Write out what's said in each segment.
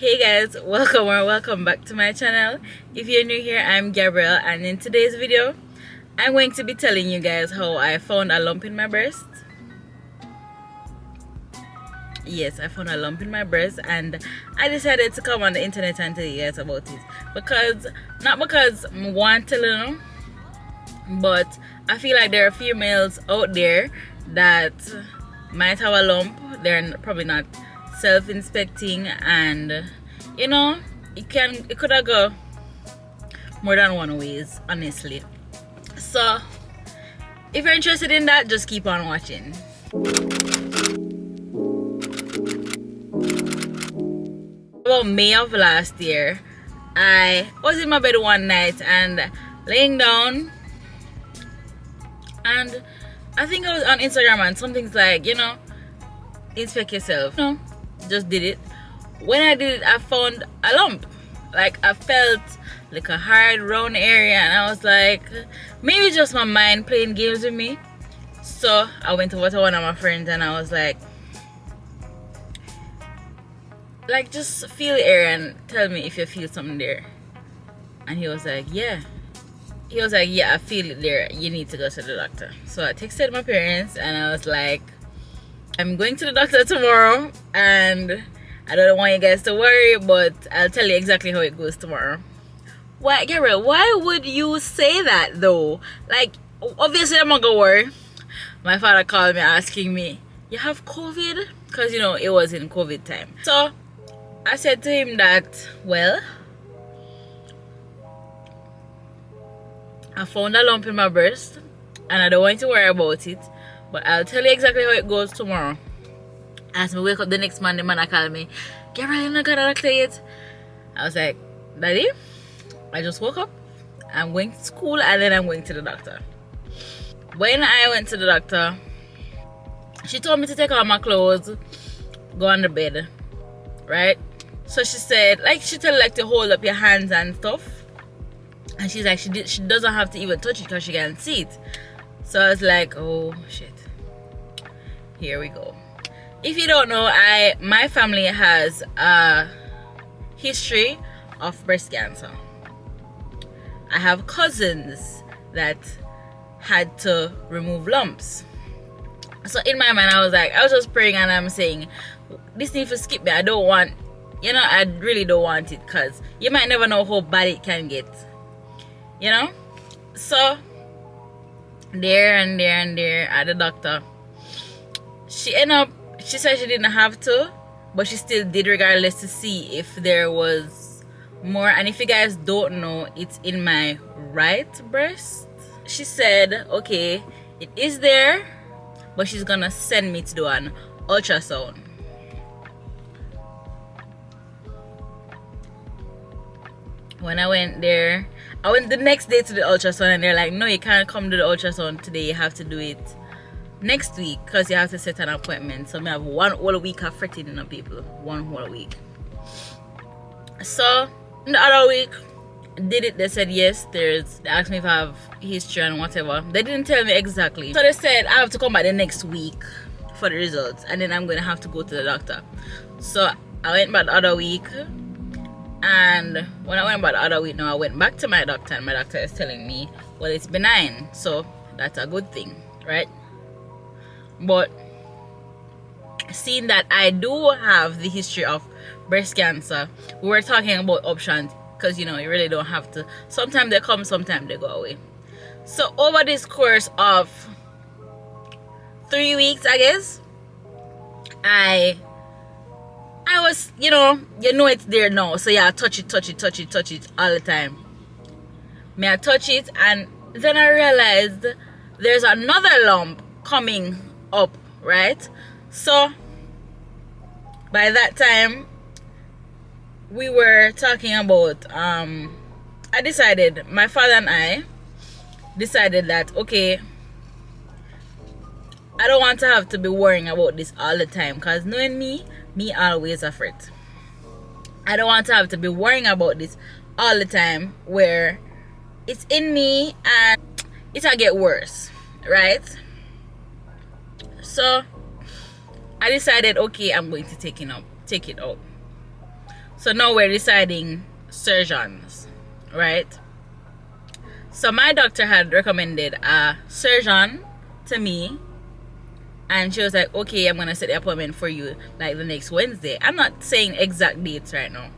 Hey guys, welcome or welcome back to my channel. If you're new here, I'm Gabriel, and in today's video I'm going to be telling you guys how I found a lump in my breast. Yes, I found a lump in my breast, and I decided to come on the internet and tell you guys about it because not because I want to know, but I feel like there are females out there that might have a lump. They're probably not self-inspecting, and you know, it could have go more than one ways, honestly. So if you're interested in that, just keep on watching. About May of last year, I was in my bed one night and laying down, and I think I was on Instagram and something's like, inspect yourself. Just did it. When I did it, I found a lump. Like, I felt like a hard round area, and I was like, maybe just my mind playing games with me. So I went over to one of my friends and I was like, just feel the area and tell me if you feel something there. And he was like, yeah. He was like, yeah, I feel it there. You need to go to the doctor. So I texted my parents and I was like, I'm going to the doctor tomorrow, and I don't want you guys to worry, but I'll tell you exactly how it goes tomorrow. Why, Gabriel, why would you say that though? Like, obviously I'm not gonna worry. My father called me asking me, you have COVID? Because, it was in COVID time. So I said to him that, well, I found a lump in my breast and I don't want you to worry about it, but I'll tell you exactly how it goes tomorrow. As me wake up the next morning, the man called me, Gabriel, you're not gonna doctor yet? I was like, Daddy, I just woke up, I'm going to school, and then I'm going to the doctor. When I went to the doctor, she told me to take off my clothes, go on the bed, right? So she said, she told you to hold up your hands and stuff, and she's like, she doesn't have to even touch it because she can see it. So I was like, oh shit, here we go. If you don't know, my family has a history of breast cancer. I have cousins that had to remove lumps. So in my mind, I was just praying and I'm saying, this needs to skip me. I don't want, I really don't want it, because you might never know how bad it can get. So there at the doctor, she said she didn't have to, but she still did regardless to see if there was more. And if you guys don't know, it's in my right breast. She said, okay, it is there, but she's gonna send me to do an ultrasound. When I went there, I went the next day to the ultrasound, and they're like, no, you can't come to the ultrasound today, you have to do it next week because you have to set an appointment. So I have one whole week of fretting on people. One whole week. So in the other week, did it. They said yes. They asked me if I have history and whatever. They didn't tell me exactly. So they said I have to come back the next week for the results, and then I'm gonna have to go to the doctor. So I went back the other week, and when I went back the other week, now I went back to my doctor, and my doctor is telling me, well, it's benign, so that's a good thing, right? But seeing that I do have the history of breast cancer, we were talking about options, because you really don't have to. Sometimes they come, sometimes they go away. So over this course of 3 weeks, I guess, I was, it's there now. So yeah, touch it all the time. May I touch it, and then I realized there's another lump coming up, right? So by that time we were talking about my father and I decided that, okay, I don't want to have to be worrying about this all the time, because knowing me always afraid. I don't want to have to be worrying about this all the time where it's in me and it'll get worse, right? So I decided, okay, I'm going to take it out. So now we're deciding surgeons, right? So my doctor had recommended a surgeon to me, and she was like, okay, I'm gonna set the appointment for you like the next Wednesday. I'm not saying exact dates right now.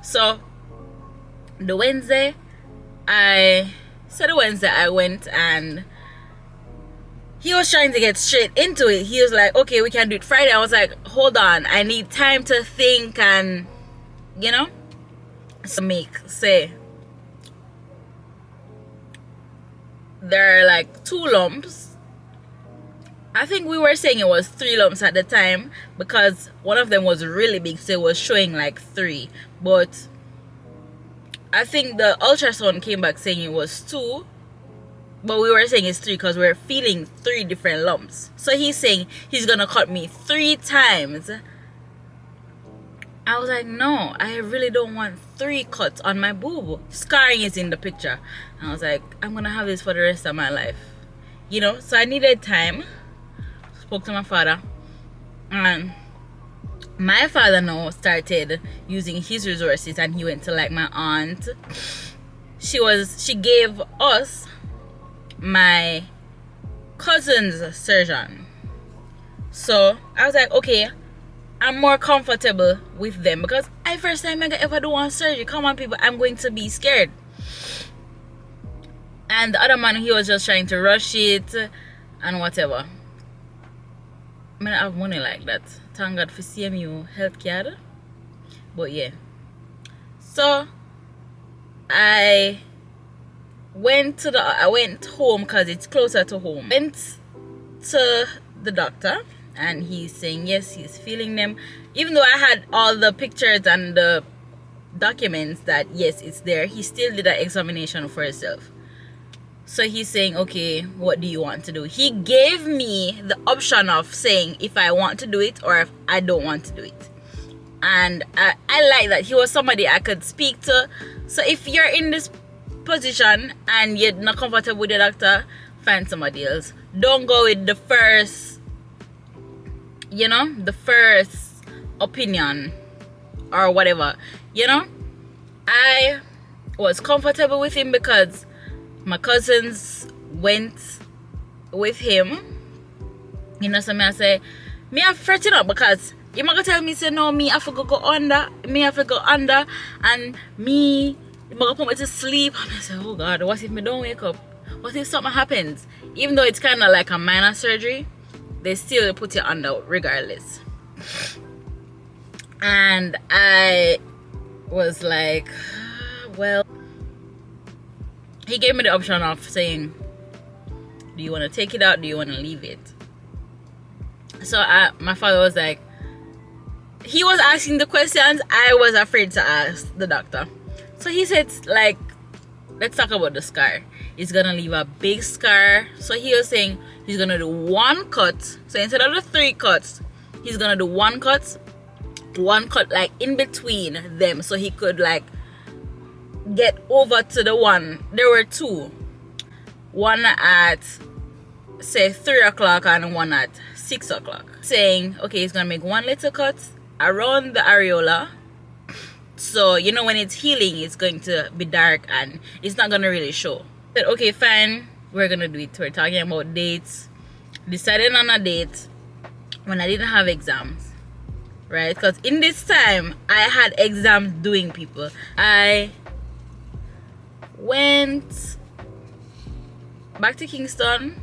So the Wednesday I went, and he was trying to get straight into it. He was like, okay, we can do it Friday. I was like, hold on, I need time to think, and you know, so say there are like 2 lumps. I think we were saying it was 3 lumps at the time because one of them was really big, so it was showing like 3. But I think the ultrasound came back saying it was 2, but we were saying it's 3 because we were feeling 3 different lumps. So he's saying he's gonna cut me 3 times. I was like, no, I really don't want 3 cuts on my boob. Scarring is in the picture. And I was like, I'm gonna have this for the rest of my life, you know. So I needed time. Spoke to my father, and my father now started using his resources, and he went to like my aunt. She gave us my cousin's surgeon. So I was like, okay, I'm more comfortable with them because I first time I ever do one surgery. Come on, people, I'm going to be scared. And the other man, he was just trying to rush it and whatever. I don't have money like that. Thank God for CMU healthcare. But yeah. So I went home because it's closer to home. Went to the doctor, and he's saying yes, he's feeling them. Even though I had all the pictures and the documents that yes, it's there, he still did an examination for himself. So he's saying, okay, what do you want to do? He gave me the option of saying if I want to do it or if I don't want to do it. And I like that. He was somebody I could speak to. So if you're in this position and you're not comfortable with the doctor, find somebody else. Don't go with the first opinion or whatever. I was comfortable with him because my cousins went with him. So me I say, me have fretting up because you might tell me say no, me have to go under, and me you might put me to sleep. And I say, oh God, what if me don't wake up? What if something happens? Even though it's kind of like a minor surgery, they still put you under regardless. And I was like, well, he gave me the option of saying, do you want to take it out? Do you want to leave it? So my father was like, he was asking the questions I was afraid to ask the doctor. So he said, like, let's talk about the scar. It's gonna leave a big scar. So he was saying he's gonna do 1 cut. So instead of the 3 cuts, he's gonna do 1 cut like in between them, so he could like get over to the one. There were 2, one at say 3 o'clock and one at 6 o'clock, saying okay, he's gonna make 1 little cut around the areola, so when it's healing it's going to be dark and it's not gonna really show. But okay, fine, we're gonna do it. We're talking about dates, decided on a date when I didn't have exams, right? Because in this time I had exams doing, people. I went back to Kingston,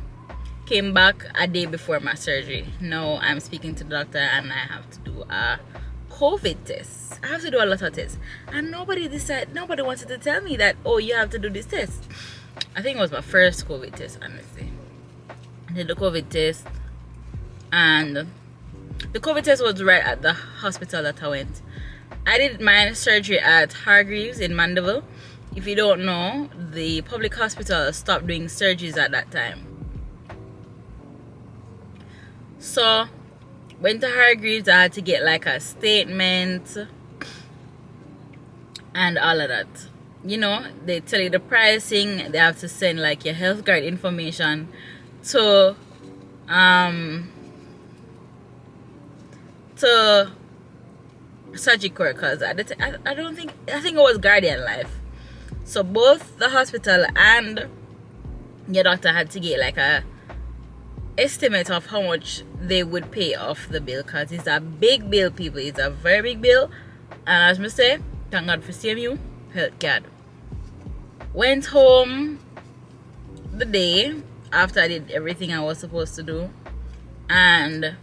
came back a day before my surgery. Now I'm speaking to the doctor and I have to do a COVID test. I have to do a lot of tests, and nobody wanted to tell me that, oh, you have to do this test. I think it was my first COVID test, honestly. I did the COVID test, and the COVID test was right at the hospital that I went. I did my surgery at Hargreaves in Mandeville. If you don't know, the public hospital stopped doing surgeries at that time. So, went to Hargreaves. I had to get like a statement and all of that. They tell you the pricing. They have to send like your health card information to surgical, because I think it was Guardian Life. So both the hospital and your doctor had to get like a estimate of how much they would pay off the bill, because it's a big bill, people. It's a very big bill. And as I say, thank God for CMU health card. Went home the day after I did everything I was supposed to do, and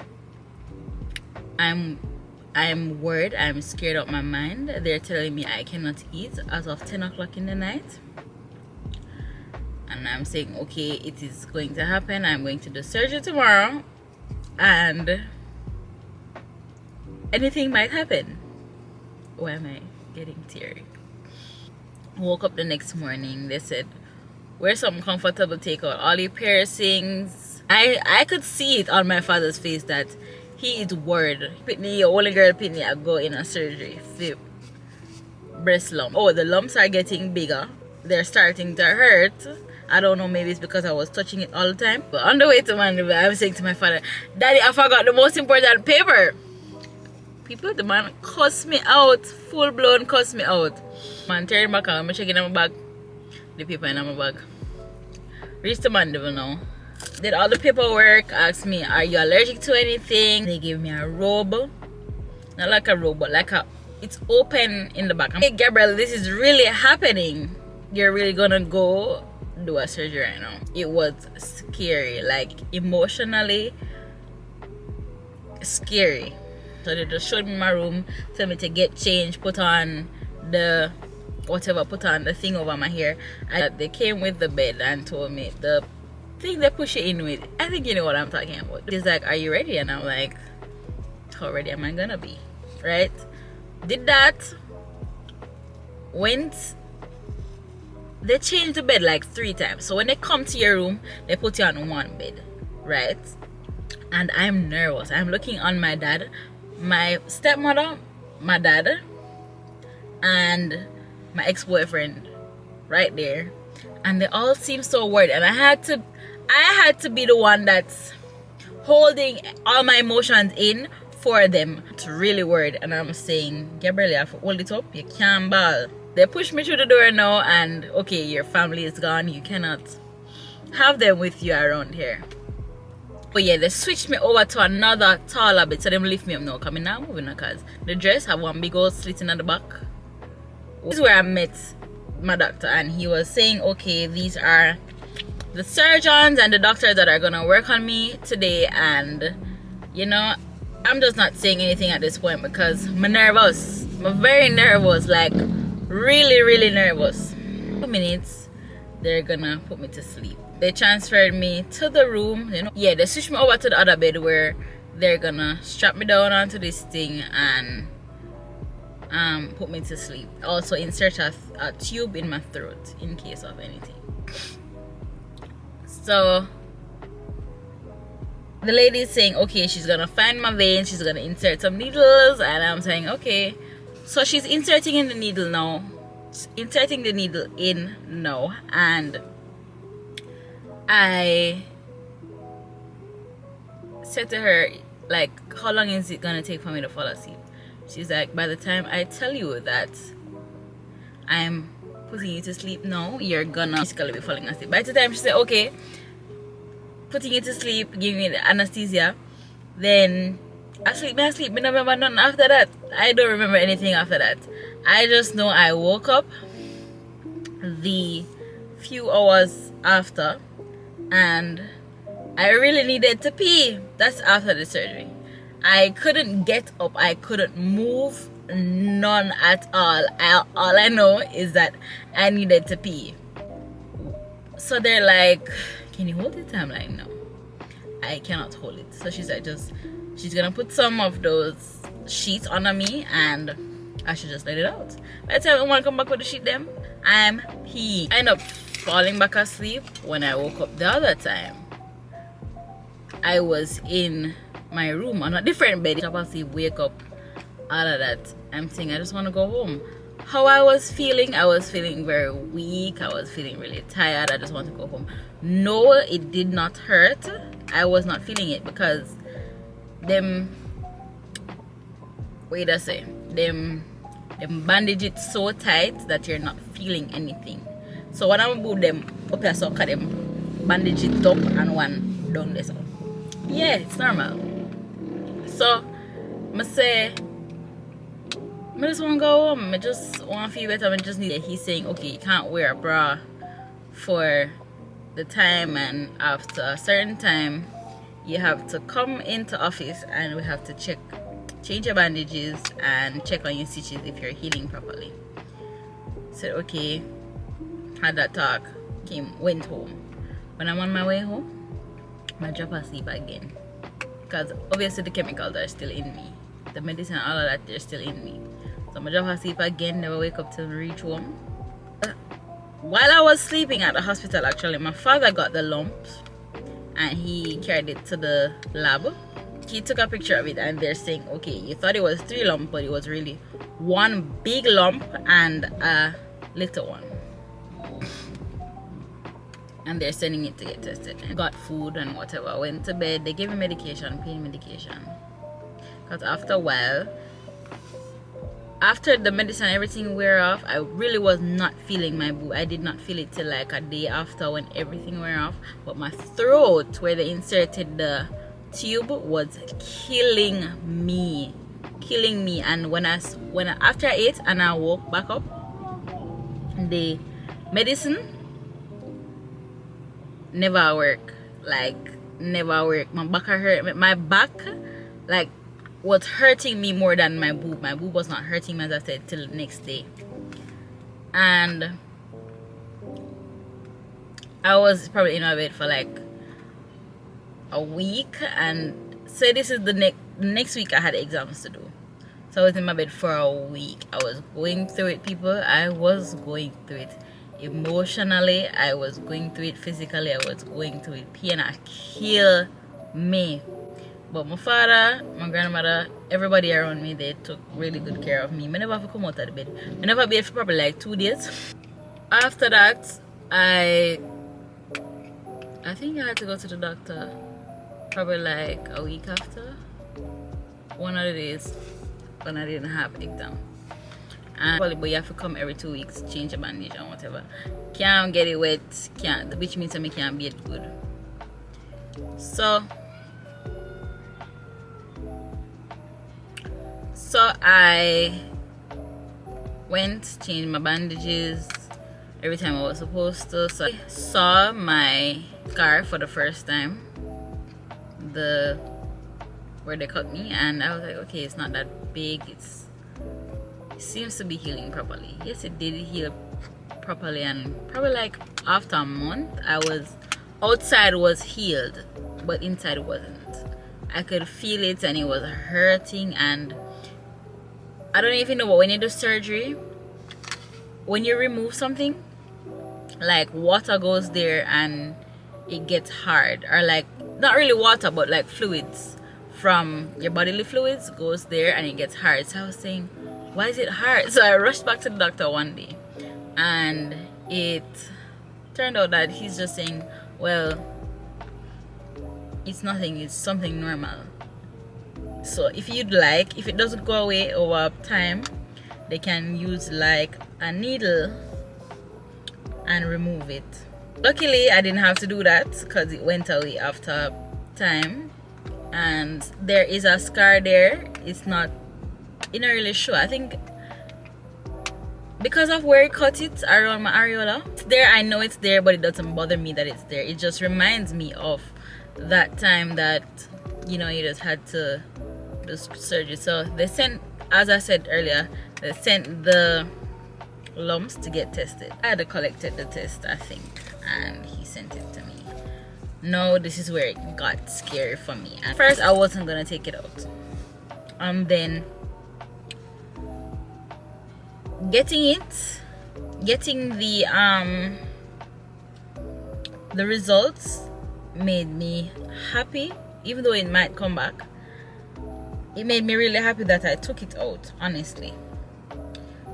I'm worried, I'm scared out my mind. They're telling me I cannot eat as of 10 o'clock in the night. And I'm saying, okay, it is going to happen. I'm going to do surgery tomorrow, and anything might happen. Why am I getting teary? Woke up the next morning. They said, wear something comfortable, take out all your piercings. I could see it on my father's face that he is worried. Pitney, only girl Pitney, I go in a surgery. Fib. Breast lump. Oh, the lumps are getting bigger. They're starting to hurt. I don't know, maybe it's because I was touching it all the time. But on the way to Mandeville, I'm saying to my father, Daddy, I forgot the most important paper. People, the man cussed me out. Full blown cussed me out. Man, turn back on, I'm checking in my bag. The paper in my bag. Reached the Mandeville now. Did all the paperwork, asked me, are you allergic to anything? They gave me a robe. Not like a robe, but like it's open in the back. Hey Gabriel, this is really happening. You're really gonna go do a surgery right now. It was scary, like emotionally scary. So they just showed me my room, told me to get changed, put on the whatever, put on the thing over my hair. And they came with the bed and told me the thing they push you in with, I think you know what I'm talking about. It's like, are you ready? And I'm like, how ready am I gonna be? Right? Did that. Went. They changed the bed like 3 times. So when they come to your room, they put you on one bed, right? And I'm nervous. I'm looking on my dad, my stepmother, my dad, and my ex-boyfriend right there. And they all seem so worried. And I had to be the one that's holding all my emotions in for them. It's really worried. And I'm saying, Gabriel, you have to hold it up. You can't bawl. They push me through the door now, and okay, your family is gone. You cannot have them with you around here. But yeah, they switched me over to another taller bed, so them lift me up now. Coming now, moving because the dress have one big old slit in the back. This is where I met my doctor, and he was saying, okay, these are the surgeons and the doctors that are gonna work on me today. And you know, I'm just not saying anything at this point because I'm nervous. I'm very nervous, like really nervous. 2 minutes, they're gonna put me to sleep. They transferred me to the room, you know. Yeah, they switched me over to the other bed where they're gonna strap me down onto this thing and put me to sleep. Also insert a tube in my throat in case of anything. So the lady is saying, okay, she's gonna find my veins, she's gonna insert some needles, and I'm saying, okay. So she's inserting in the needle now, inserting the needle in now, and I said to her, like, how long is it gonna take for me to fall asleep? She's like, by the time I tell you that I'm putting you to sleep now, you're gonna basically be falling asleep. By the time she said, okay, putting you to sleep, giving me the anesthesia, then I sleep, I don't remember nothing after that. I don't remember anything after that. I just know I woke up the few hours after and I really needed to pee. That's after the surgery. I couldn't get up, I couldn't move, none at all. All I know is that I needed to pee. So they're like, can you hold it? I'm like, no, I cannot hold it. So she's like, she's gonna put some of those sheets under me and I should just let it out. By the time I want to come back with the sheet them, I'm peeing. I end up falling back asleep. When I woke up the other time, I was in my room on a different bed. I wake up, all of that. I'm saying I just want to go home. How I was feeling very weak. I was feeling really tired. I just want to go home. No, it did not hurt. I was not feeling it because them, wait a second, them bandage it so tight that you're not feeling anything. So when I put them up here, so cut them bandage it up and one down there. So yeah, it's normal. So I say I just want to go home. I just want to feel better. I just need it. He's saying, okay, you can't wear a bra for the time, and after a certain time you have to come into office and we have to change your bandages and check on your stitches if you're healing properly. Said okay, had that talk, went home. When I'm on my way home, I drop asleep again, because obviously the chemicals are still in me, the medicine, all of that, they're still in me. So I drop asleep again, never wake up till reach home. While I was sleeping at the hospital, actually, my father got the lumps and he carried it to the lab. He took a picture of it and they're saying, okay, you thought it was 3 lumps, but it was really 1 big lump and a little one. And they're sending it to get tested. I got food and whatever, went to bed. They gave me medication, pain medication. Because after a while, after the medicine and everything wear off, I really was not feeling my boob. I did not feel it till like a day after when everything wear off. But my throat, where they inserted the tube, was killing me. And when after I ate and I woke back up, the medicine never work. Like never work. My back hurt. My back like was hurting me more than my boob. My boob was not hurting me, as I said, till the next day. And I was probably in my bed for like a week, and say this is the next week I had exams to do. So I was in my bed for a week. I was going through it, people. I was going through it emotionally. I was going through it physically. I was going through it. Pain kill me. But my father, my grandmother, everybody around me, they took really good care of me. I never have to come out of the bed. I never bathed for probably like 2 days. After that, I think I had to go to the doctor probably like a week after. One of the days when I didn't have exam. And but you have to come every 2 weeks, change your bandage and whatever. Can't get it wet, which means I can't bathe good. So I went, changed my bandages every time I was supposed to. So I saw my scar for the first time, where they cut me, and I was like, okay, it's not that big. It seems to be healing properly. Yes, it did heal properly, and probably like after a month, outside was healed, but inside wasn't. I could feel it, and it was hurting, and I don't even know, but when you do surgery, when you remove something, like water goes there and it gets hard, or like not really water, but like fluids from your bodily fluids goes there and it gets hard. So I was saying, why is it hard? So I rushed back to the doctor one day, and it turned out that he's just saying, well, it's nothing, it's something normal. So if you'd like, if it doesn't go away over time, they can use like a needle and remove it. Luckily I didn't have to do that because it went away after time, and there is a scar there. It's not really sure. I think because of where it cut it around my areola, it's there. I know it's there, but it doesn't bother me that it's there. It just reminds me of that time that, you know, you just had to do surgery. So they sent, as I said earlier, they sent the lumps to get tested. I had collected the test, I think, and he sent it to me. No, this is where it got scary for me. At first I wasn't gonna take it out, then getting the results made me happy. Even though it might come back, it made me really happy that I took it out, honestly.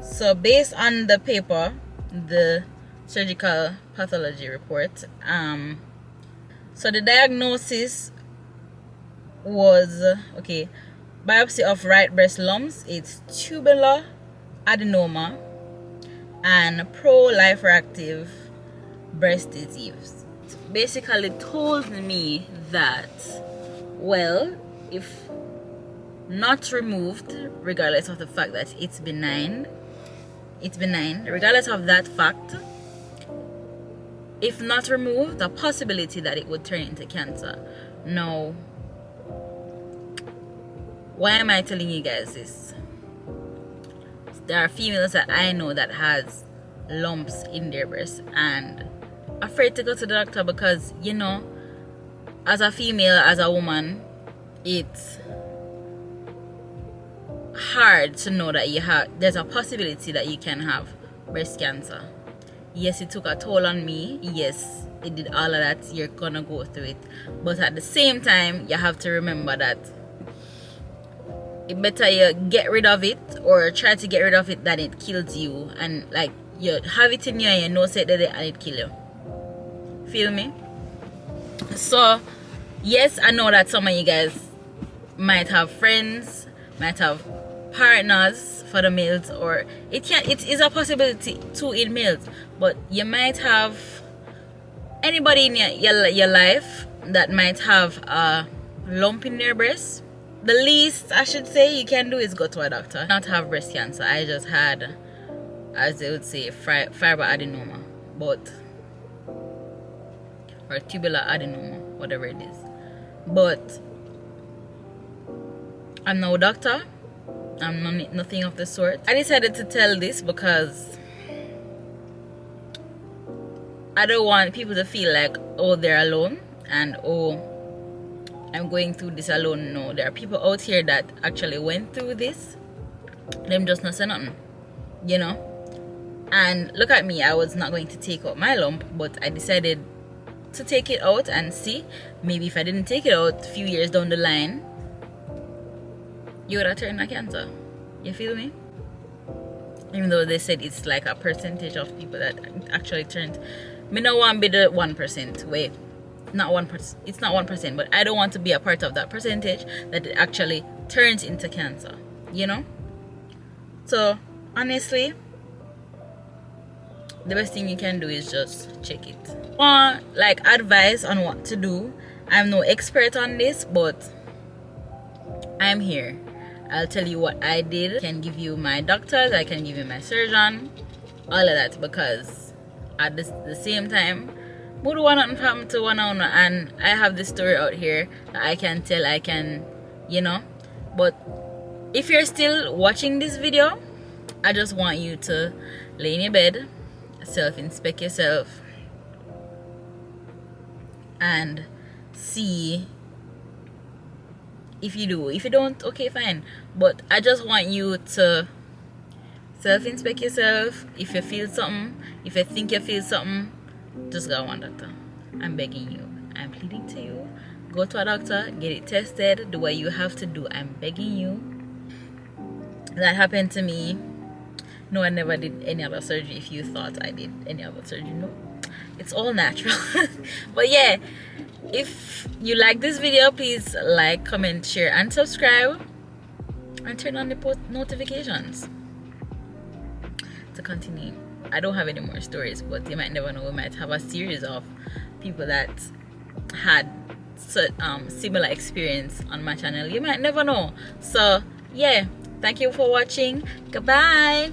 So based on the paper, the surgical pathology report, so the diagnosis was, okay, biopsy of right breast lumps. It's tubular adenoma and proliferative breast disease. It basically told me that, well, if not removed, regardless of the fact that it's benign, regardless of that fact, if not removed, the possibility that it would turn into cancer. Now, why am I telling you guys this? There are females that I know that has lumps in their breast and afraid to go to the doctor because, you know, as a female, as a woman, it's hard to know that there's a possibility that you can have breast cancer. Yes, it took a toll on me. Yes, it did all of that. You're gonna go through it, but at the same time, you have to remember that it better you get rid of it or try to get rid of it than it kills you. And like, you have it in you and you know say that and it kill you. Feel me? So yes, I know that some of you guys might have friends, might have partners for the males, or it is a possibility too in males, but you might have anybody in your life that might have a lump in their breast. The least I should say you can do is go to a doctor. Not have breast cancer. I just had, as they would say, fibroadenoma, or tubular adenoma, whatever it is. But I'm no doctor. I'm nothing of the sort. I decided to tell this because I don't want people to feel like, oh, they're alone and oh, I'm going through this alone. No, there are people out here that actually went through this. Them just not say nothing, you know. And look at me, I was not going to take out my lump, but I decided to take it out and see. Maybe if I didn't take it out a few years down the line, you would have turned a cancer. You feel me? Even though they said it's like a percentage of people that actually turned. Me no want to be the 1%. Wait, not 1%. It's not 1%, but I don't want to be a part of that percentage that it actually turns into cancer. You know? So honestly, the best thing you can do is just check it. Like advice on what to do. I'm no expert on this, but I'm here. I'll tell you what I did. I can give you my doctors, I can give you my surgeon, all of that, because at the same time, I don't want nothing happen to one another, and I have this story out here that I can tell, I can, you know. But if you're still watching this video, I just want you to lay in your bed, self-inspect yourself, and see if you do. If you don't, okay, fine. But I just want you to self-inspect yourself. If you feel something, if you think you feel something, just go to one doctor. I'm begging you, I'm pleading to you, go to a doctor, get it tested, do what you have to do. I'm begging you. That happened to me. No, I never did any other surgery. If you thought I did any other surgery, no, it's all natural. But yeah, if you like this video, please like, comment, share, and subscribe, and turn on the post notifications to continue. I don't have any more stories, but you might never know. We might have a series of people that had similar experience on my channel. You might never know. So yeah, thank you for watching. Goodbye.